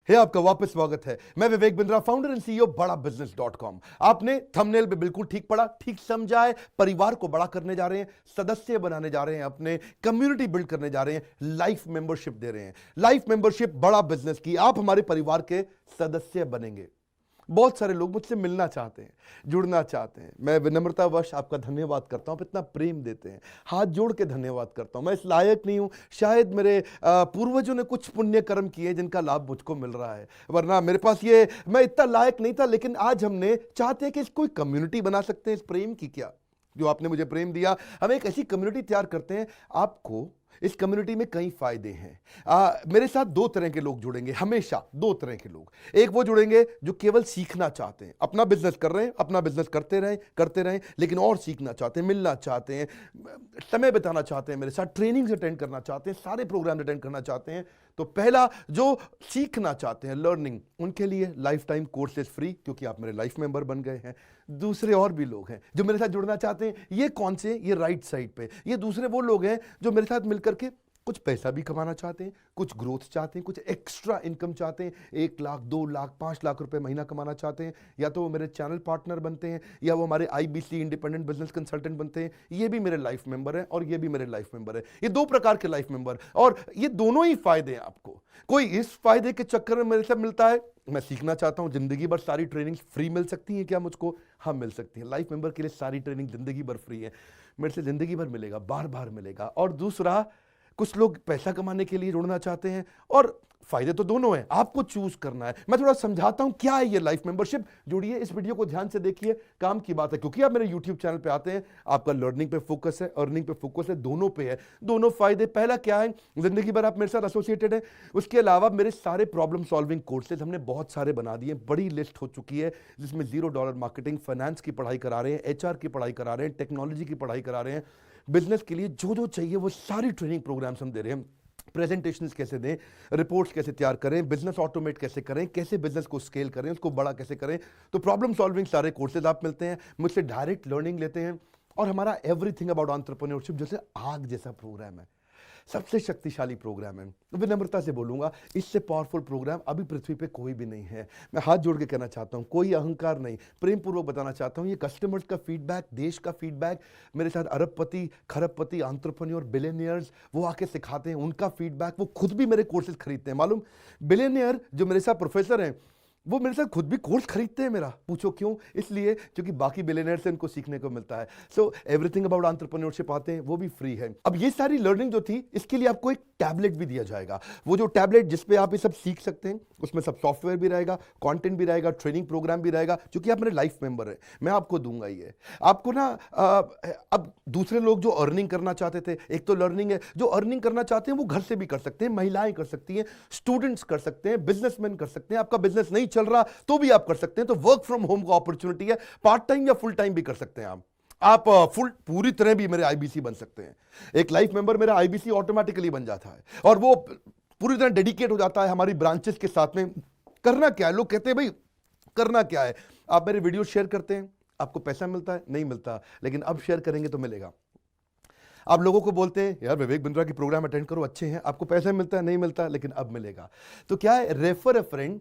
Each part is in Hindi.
आपका वापस स्वागत है। मैं Vivek Bindra, founder and CEO बड़ा बिजनेस.com। आपने थंबनेल पे बिल्कुल ठीक पढ़ा, ठीक समझा है। परिवार को बड़ा करने जा रहे हैं, सदस्य बनाने जा रहे हैं, अपने कम्युनिटी बिल्ड करने जा रहे हैं, लाइफ मेंबरशिप दे रहे हैं। लाइफ मेंबरशिप बड़ा बिजनेस की, आप हमारे परिवार के सदस्य बनेंगे। बहुत सारे लोग मुझसे मिलना चाहते हैं, जुड़ना चाहते हैं। मैं विनम्रतावश आपका धन्यवाद करता हूं, आप इतना प्रेम देते हैं, हाथ जोड़ के धन्यवाद करता हूं। मैं इस लायक नहीं हूं, शायद मेरे पूर्वजों ने कुछ पुण्य कर्म किए जिनका लाभ मुझको मिल रहा है, वरना मेरे पास ये मैं इतना लायक नहीं था। लेकिन आज हमने चाहते हैं कि कोई कम्युनिटी बना सकते हैं इस प्रेम की। क्या जो आपने मुझे प्रेम दिया, हम एक ऐसी कम्युनिटी तैयार करते हैं। आपको इस कम्युनिटी में कई फायदे हैं। मेरे साथ दो तरह के लोग जुड़ेंगे, हमेशा दो तरह के लोग। एक वो जुड़ेंगे जो केवल सीखना चाहते हैं, अपना बिजनेस कर रहे हैं, अपना बिजनेस करते रहें, लेकिन और सीखना चाहते हैं, मिलना चाहते हैं, समय बिताना चाहते हैं, मेरे साथ ट्रेनिंग्स अटेंड करना चाहते हैं, सारे प्रोग्राम अटेंड करना चाहते हैं। तो पहला, जो सीखना चाहते हैं, लर्निंग, उनके लिए लाइफ टाइम कोर्सेज फ्री, क्योंकि आप मेरे लाइफ मेंबर बन गए हैं। दूसरे और भी लोग हैं जो मेरे साथ जुड़ना चाहते हैं। ये कौन से? ये राइट साइड पे ये दूसरे वो लोग हैं जो मेरे साथ मिलकर के कुछ पैसा भी कमाना चाहते हैं, कुछ ग्रोथ चाहते हैं, कुछ एक्स्ट्रा इनकम चाहते हैं। 1 लाख, 2 लाख, 5 लाख रुपए महीना कमाना चाहते हैं। या तो वो मेरे चैनल पार्टनर बनते हैं, या वो हमारे IBC इंडिपेंडेंट बिजनेस कंसल्टेंट बनते हैं। ये भी मेरे लाइफ मेंबर है और ये भी मेरे लाइफ मेंबर है। ये दो प्रकार के लाइफ मेंबर, और ये दोनों ही फायदे हैं आपको। कोई इस फायदे के चक्कर में मेरे साथ मिलता है, मैं सीखना चाहता हूं, जिंदगी भर सारी ट्रेनिंग फ्री मिल सकती है क्या मुझको? हाँ, मिल सकती है। लाइफ मेंबर के लिए सारी ट्रेनिंग जिंदगी भर फ्री है, मेरे से जिंदगी भर मिलेगा, बार बार मिलेगा। और दूसरा, कुछ लोग पैसा कमाने के लिए जुड़ना चाहते हैं, और फायदे तो दोनों हैं, आपको चूज करना है। मैं थोड़ा समझाता हूं क्या है ये लाइफ मेंबरशिप। जुड़िए, इस वीडियो को ध्यान से देखिए, काम की बात है। क्योंकि आप मेरे YouTube चैनल पे आते हैं, आपका लर्निंग पे फोकस है, अर्निंग पे फोकस है, दोनों पे है। दोनों फायदे, पहला क्या है, जिंदगी भर आप मेरे साथ एसोसिएटेड है। उसके अलावा मेरे सारे प्रॉब्लम सॉल्विंग कोर्सेज हमने बहुत सारे बना दिए, बड़ी लिस्ट हो चुकी है, जिसमें $0 मार्केटिंग, फाइनेंस की पढ़ाई करा रहे हैं, HR की पढ़ाई करा रहे हैं, टेक्नोलॉजी की पढ़ाई करा रहे हैं। बिजनेस के लिए जो जो चाहिए वो सारी ट्रेनिंग प्रोग्राम्स हम दे रहे हैं। प्रेजेंटेशंस कैसे दें, रिपोर्ट्स कैसे तैयार करें, बिजनेस ऑटोमेट कैसे करें, कैसे बिजनेस को स्केल करें, उसको बड़ा कैसे करें। तो प्रॉब्लम सॉल्विंग सारे कोर्सेज आप मिलते हैं, मुझसे डायरेक्ट लर्निंग लेते हैं। और हमारा एवरीथिंग अबाउट एंटरप्रेन्योरशिप जैसे आग जैसा प्रोग्राम है, सबसे शक्तिशाली प्रोग्राम है। विनम्रता से बोलूंगा, इससे पावरफुल प्रोग्राम अभी पृथ्वी पे कोई भी नहीं है। मैं हाथ जोड़ के कहना चाहता हूं, कोई अहंकार नहीं, प्रेम पूर्वक बताना चाहता हूं, ये कस्टमर्स का फीडबैक, देश का फीडबैक, मेरे साथ अरबपति, खरबपति, एंटरप्रेन्योर, बिलियनियर्स, वो आके सिखाते हैं, उनका फीडबैक, वो खुद भी मेरे कोर्सेज खरीदते हैं। मालूम, बिलियनियर जो मेरे साथ प्रोफेसर हैं, वो मेरे साथ खुद भी कोर्स खरीदते हैं मेरा। पूछो क्यों? इसलिए क्योंकि बाकी बिलियनियर से उनको सीखने को मिलता है। सो एवरीथिंग अबाउट एंटरप्रेन्योरशिप आते हैं, वो भी फ्री है। अब ये सारी लर्निंग जो थी, इसके लिए आपको एक टैबलेट भी दिया जाएगा। वो जो टैबलेट जिसपे आप ये सब सीख सकते हैं, उसमें सब सॉफ्टवेयर भी रहेगा, कंटेंट भी रहेगा, ट्रेनिंग प्रोग्राम भी रहेगा। क्योंकि आप मेरे लाइफ मेंबर है, मैं आपको दूंगा ये। आपको ना अब दूसरे लोग जो अर्निंग करना चाहते थे, एक तो लर्निंग है, जो अर्निंग करना चाहते हैं वो घर से भी कर सकते हैं, महिलाएं कर सकती हैं, स्टूडेंट्स कर सकते हैं, बिजनेसमैन कर सकते हैं। आपका बिजनेस नहीं चल रहा तो भी आप कर सकते हैं। तो वर्क फ्रॉम होम का अपॉर्चुनिटी है, पार्ट टाइम या फुल टाइम भी कर सकते हैं आप फुल पूरी तरह भी मेरे IBC बन सकते हैं। एक लाइफ मेंबर मेरा IBC ऑटोमेटिकली बन जाता है, और वो पूरी तरह डेडिकेट हो जाता है हमारी ब्रांचेस के साथ में। करना क्या है, लोग कहते हैं भाई करना क्या है, आप मेरे वीडियो शेयर करते हैं, आपको पैसा मिलता है? नहीं मिलता, लेकिन अब शेयर करेंगे तो मिलेगा। आप लोगों को बोलते हैं यार विवेक बिंद्रा की प्रोग्राम अटेंड करो, अच्छे हैं, आपको पैसा मिलता है? नहीं मिलता, लेकिन अब मिलेगा। तो क्या है, refer a friend,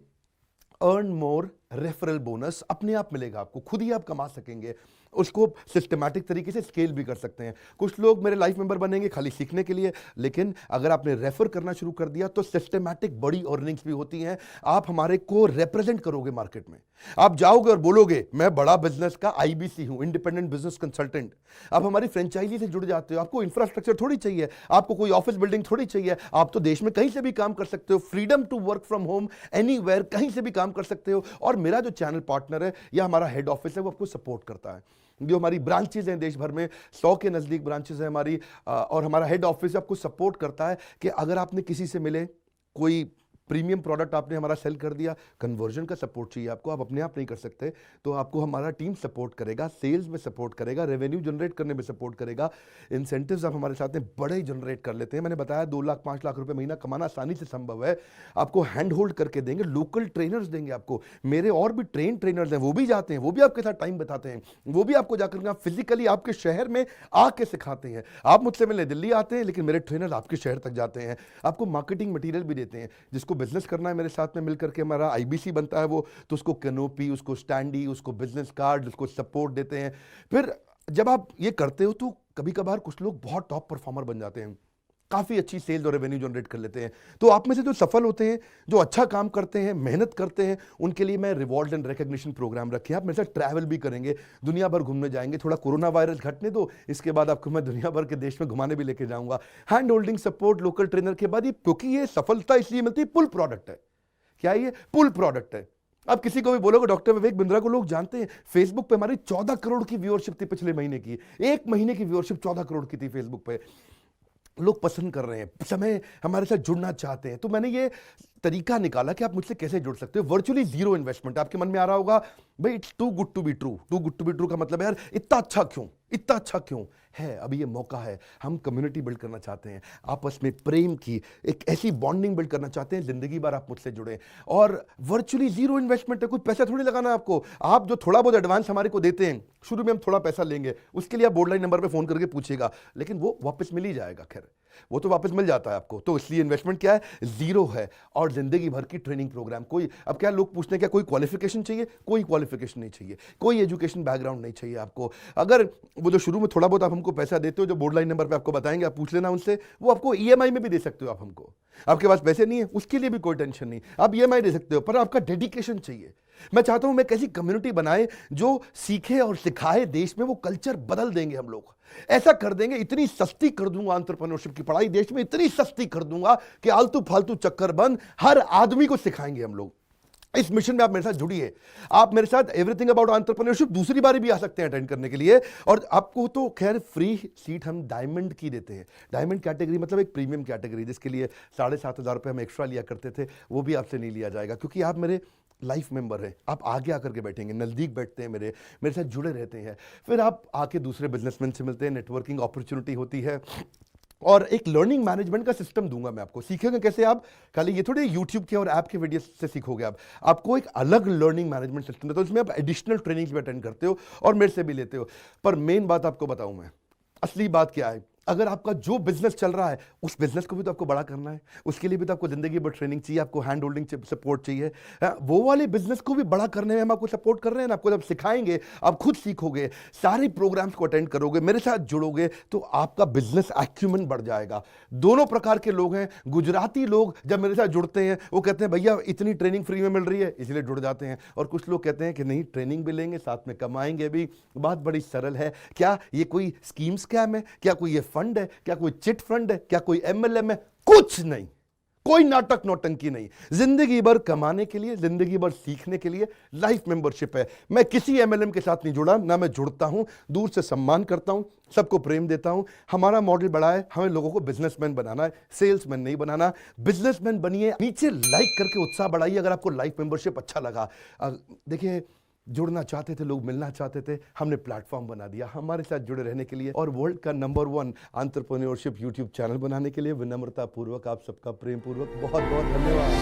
earn more, referral bonus अपने आप मिलेगा आपको, खुद ही आप कमा सकेंगे। उसको सिस्टमैटिक तरीके से स्केल भी कर सकते हैं। कुछ लोग मेरे लाइफ मेंबर बनेंगे खाली सीखने के लिए, लेकिन अगर आपने रेफर करना शुरू कर दिया तो सिस्टमैटिक बड़ी अर्निंग्स भी होती हैं। आप हमारे को रिप्रेजेंट करोगे मार्केट में, आप जाओगे और बोलोगे मैं बड़ा बिजनेस का IBC हूं, इंडिपेंडेंट बिजनेस कंसल्टेंट। आप हमारी फ्रेंचाइजी से जुड़ जाते हो, आपको इंफ्रास्ट्रक्चर थोड़ी चाहिए, आपको कोई ऑफिस बिल्डिंग थोड़ी चाहिए, आप तो देश में कहीं से भी काम कर सकते हो, freedom to work from home, anywhere, कहीं से भी काम कर सकते हो। और मेरा जो चैनल पार्टनर है या हमारा हेड ऑफिस है, वो आपको सपोर्ट करता है। जो हमारी ब्रांचेज हैं देश भर में, 100 के नजदीक ब्रांचेज हैं हमारी, और हमारा हेड ऑफिस आपको सपोर्ट करता है कि अगर आपने किसी से मिले, कोई प्रीमियम प्रोडक्ट आपने हमारा सेल कर दिया, कन्वर्जन का सपोर्ट चाहिए आपको, आप अपने आप नहीं कर सकते, तो आपको हमारा टीम सपोर्ट करेगा, सेल्स में सपोर्ट करेगा, रेवेन्यू जनरेट करने में सपोर्ट करेगा। इंसेंटिव्स आप हमारे साथ में बड़े जनरेट कर लेते हैं। मैंने बताया 2 लाख 5 लाख रुपए महीना कमाना आसानी से संभव है। आपको हैंड होल्ड करके देंगे, लोकल ट्रेनर्स देंगे आपको, मेरे और भी ट्रेन ट्रेनर्स हैं, वो भी जाते हैं, वो भी आपके साथ टाइम बताते हैं, वो भी आपको जाकर फिजिकली आपके शहर में आके सिखाते हैं। आप मुझसे मिलने दिल्ली आते हैं, लेकिन मेरे ट्रेनर आपके शहर तक जाते हैं, आपको मार्केटिंग मटीरियल भी देते हैं, जिसको जिसको बिजनेस करना है मेरे साथ में मिल करके हमारा आईबीसी बनता है वो, तो उसको कैनोपी, उसको स्टैंडी, उसको बिजनेस कार्ड, उसको सपोर्ट देते हैं। फिर जब आप ये करते हो तो कभी कभार कुछ लोग बहुत टॉप परफॉर्मर बन जाते हैं, काफ़ी अच्छी सेल्स और रेवेन्यू जनरेट कर लेते हैं। तो आप में से जो सफल होते हैं, जो अच्छा काम करते हैं, मेहनत करते हैं, उनके लिए मैं रिवॉर्ड एंड रिकग्निशन प्रोग्राम रखे हैं। आप मेरे साथ ट्रैवल भी करेंगे, दुनिया भर घूमने जाएंगे। थोड़ा कोरोना वायरस घटने दो, इसके बाद आपको मैं दुनिया भर के देश में घुमाने भी लेके जाऊंगा। Hand holding support, local trainer के बाद, क्योंकि ये सफलता इसलिए मिलती है, पुल प्रोडक्ट है। क्या ये पुल प्रोडक्ट है? आप किसी को भी बोलोगे डॉक्टर विवेक बिंद्रा को लोग जानते हैं, फेसबुक पे हमारी 14 करोड़ की व्यूअरशिप थी पिछले महीने की। एक महीने की व्यूअरशिप 14 करोड़ की थी फेसबुक पे। लोग पसंद कर रहे हैं, समय हमारे साथ जुड़ना चाहते हैं। तो मैंने ये तरीका निकाला कि आप मुझसे कैसे जुड़ सकते हो। Virtually zero investment. आपके मन में आ रहा होगा भाई it's too good to be true. Too good to be true का मतलब है यार इतना अच्छा क्यों, इतना अच्छा क्यों है? अभी ये मौका है, हम कम्युनिटी बिल्ड करना चाहते हैं, आपस में प्रेम की एक ऐसी बॉन्डिंग बिल्ड करना चाहते हैं, जिंदगी भर आप मुझसे जुड़े। और वर्चुअली जीरो इन्वेस्टमेंट है, कुछ पैसा थोड़ी लगाना है आपको। आप जो थोड़ा बहुत एडवांस हमारे को देते हैं, शुरू में हम थोड़ा पैसा लेंगे, उसके लिए आप बोर्ड लाइन नंबर पे फोन करके पूछिएगा, लेकिन वो वापस मिल ही जाएगा। खैर वो तो वापस मिल जाता है आपको। तो इसलिए इन्वेस्टमेंट क्या है? जीरो है। और जिंदगी भर की ट्रेनिंग प्रोग्राम। कोई अब क्या लोग पूछते हैं क्या कोई क्वालिफिकेशन चाहिए? कोई क्वालिफिकेशन नहीं चाहिए, कोई एजुकेशन बैकग्राउंड नहीं चाहिए आपको। अगर वो जो शुरू में थोड़ा बहुत आप हमको पैसा देते हो, जो बोर्ड लाइन नंबर पे आपको बताएंगे, आप पूछ लेना उनसे, वो आपको ईएमआई में भी दे सकते हो आप हमको। आपके पास पैसे नहीं है उसके लिए भी कोई टेंशन नहीं, आप ईएमआई दे सकते हो, पर आपका डेडिकेशन चाहिए। मैं चाहता हूं मैं कैसी कम्युनिटी बनाए जो सीखे और सिखाए देश में, वो कल्चर बदल देंगे हम लोग। ऐसा कर देंगे, इतनी सस्ती कर दूंगा एंटरप्रेन्योरशिप की पढ़ाई देश में, इतनी सस्ती कर दूंगा कि आलतू फालतू चक्कर बंद, हर आदमी को सिखाएंगे हम लोग। इस मिशन में आप मेरे साथ जुड़िए। आप मेरे साथ एवरीथिंग अबाउट एंटरप्रेन्योरशिप दूसरी बारी भी आ सकते हैं अटेंड करने के लिए। और आपको तो खैर फ्री सीट हम डायमंड की देते हैं। डायमंड कैटेगरी मतलब एक प्रीमियम कैटेगरी, जिसके लिए 7,500 रुपये हम एक्स्ट्रा लिया करते थे, वो भी आपसे नहीं लिया जाएगा, क्योंकि आप मेरे लाइफ मेंबर हैं। आप आगे आकर के बैठेंगे, नज़दीक बैठते हैं, मेरे साथ जुड़े रहते हैं। फिर आप आके दूसरे बिजनेसमैन से मिलते हैं, नेटवर्किंग अपॉर्चुनिटी होती है। और एक लर्निंग मैनेजमेंट का सिस्टम दूंगा मैं आपको। सीखेंगे कैसे? आप खाली ये थोड़े यूट्यूब के और ऐप के वीडियो से सीखोगे, आप आपको एक अलग लर्निंग मैनेजमेंट सिस्टम है, तो उसमें आप एडिशनल ट्रेनिंग्स भी अटेंड करते हो और मेरे से भी लेते हो। पर मेन बात आपको बताऊं मैं, असली बात क्या है। अगर आपका जो बिजनेस चल रहा है, उस बिजनेस को भी तो आपको बड़ा करना है, उसके लिए भी तो आपको जिंदगी भर ट्रेनिंग चाहिए, आपको हैंड होल्डिंग सपोर्ट चाहिए। वो वाले बिजनेस को भी बड़ा करने में हम आपको सपोर्ट कर रहे हैं ना। आपको जब सिखाएंगे, आप खुद सीखोगे, सारे प्रोग्राम्स को अटेंड करोगे, मेरे साथ जुड़ोगे, तो आपका बिजनेस एक्यूमेंट बढ़ जाएगा। दोनों प्रकार के लोग हैं। गुजराती लोग जब मेरे साथ जुड़ते हैं, वो कहते हैं भैया इतनी ट्रेनिंग फ्री में मिल रही है, इसलिए जुड़ जाते हैं। और कुछ लोग कहते हैं कि नहीं, ट्रेनिंग भी लेंगे, साथ में कमाएंगे भी। बात बड़ी सरल है। क्या ये कोई स्कीम स्कैम है? क्या कोई ये फंड है? क्या कोई चिट फंड है? क्या कोई एमएलएम है? कुछ नहीं, कोई नाटक नौटंकी नहीं। जिंदगी भर कमाने के लिए, जिंदगी भर सीखने के लिए लाइफ मेंबरशिप है। मैं किसी एमएलएम के साथ नहीं जुड़ा, ना मैं जुड़ता हूं। दूर से सम्मान करता हूं, सबको प्रेम देता हूं। हमारा मॉडल बड़ा है, हमें लोगों को बिजनेसमैन बनाना है, सेल्समैन नहीं बनाना। बिजनेसमैन बनिए। नीचे लाइक करके उत्साह बढ़ाइए अगर आपको लाइफ मेंबरशिप अच्छा लगा। देखिए, जुड़ना चाहते थे लोग, मिलना चाहते थे, हमने प्लेटफॉर्म बना दिया हमारे साथ जुड़े रहने के लिए। और वर्ल्ड का नंबर 1 एंटरप्रेन्योरशिप यूट्यूब चैनल बनाने के लिए विनम्रता पूर्वक आप सबका प्रेम पूर्वक बहुत बहुत धन्यवाद।